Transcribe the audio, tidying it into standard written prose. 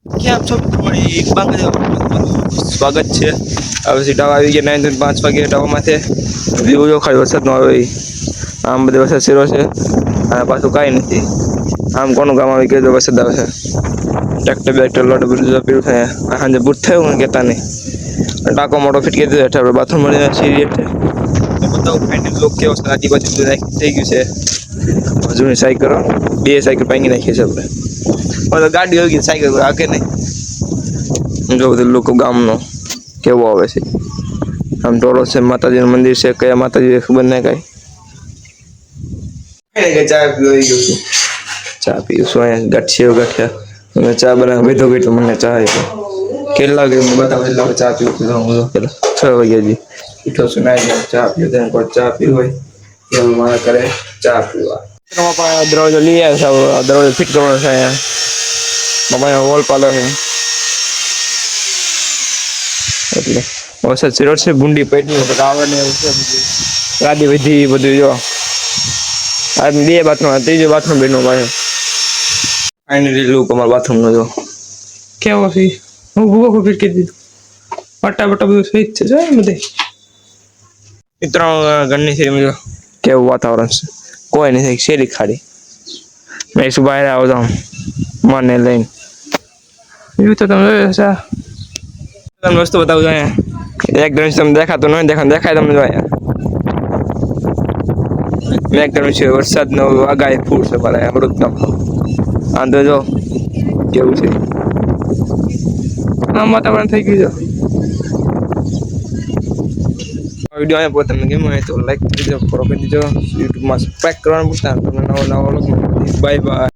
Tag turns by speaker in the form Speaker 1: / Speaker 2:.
Speaker 1: કેમ છો ભાઈ સ્વાગત છે હવે સીધા આવી ગયા 9:05 વાગે ટાવામાંથી વ્યૂ જો ખાલી વરસાદ નો આવે આમ બધે વરસાદ શરૂ છે અને પાછું કાંઈ નથી આમ કોનું ગામ આવી ગયું વરસાદ આવે છે ટ્રેક્ટર બેક્ટર લોડ બધું પીડું થાય સાંજે બૂટ થયું ને કહેતા નહીં ટાંકો મોટો ફિટકી દીધો એટલે આપણે બાથરૂમ મળી સીરી એટલે બતાવું ફાઇનલ લુક કેવો છે આજુબાજુ થઈ ગયું છે જૂની સાયકલ બે સાયકલ ભાંગી નાખી છે આપણે ગાડી આવી ગઈ સાયકલ આગે નહીં જો બધું લોકો ગામનો કેવો આવે છે આમ ટોળો છે માતાજીનું મંદિર છે કયા માતાજી ખબર નહીં કાંઈ ચા પીવા આવી ગયો છું ચા પીવું છું અહીંયા ગાંઠિયા અને ચા બનાવ બેઠો બેઠો મને ચા આપ્યો કેટલા વાગે હું બતાવું એટલે ચા પીવું છું હું પેલા 6 વાગ્યા જી ઉઠો છું ના ચા પીવું તેને કોઈ ચા પીવું હોય એવું મારા કરે ચા પીવા દરવાજો લઈ આવ્યો છે દરવાજો ફિટ કરવાનો છે અહીંયા મમ્મી વોલ પાલો છે એટલે વરસાદ સિરોટ છે ભૂંડી પેટની આવે ને એવું છે ગાડી વધી બધું જો આ બે બાથરૂમ ત્રીજો બાથરૂમ બેનો પાસે ફાઇનલી લુક અમારા બાથરૂમ નો જો કેવો છે હું ભૂગો ફિટ કરી દીધું પટ્ટા બટ્ટા બધું સહી છે જો બધે મિત્રો ઘરની શેરીમાં જો કેવું વાતાવરણ છે કોઈ નથી શેરી ખાડી મેં શું બહાર આવો જાઉં મને લઈને એવું તો તમે તમને વસ્તુ બતાવું અહીંયા એક ધનુષ તમને દેખાતો નહીં દેખાય તમને જો મેં ધનુષ છે વરસાદનો આગાહી ફૂલ છે મારે અમૃતમ આંધો જો કેવું છે આમ વાતાવરણ થઈ ગયું છે વિડીયો અહીંયા પોતે તમને ગમ્યો હોય તો લાઈક કરી દેજો ફોલો કરી દેજો યુટ્યુબમાં સબસ્ક્રાઈબ કરવાનું ભૂલતા તમને નવો વ્લોગ બાય બાય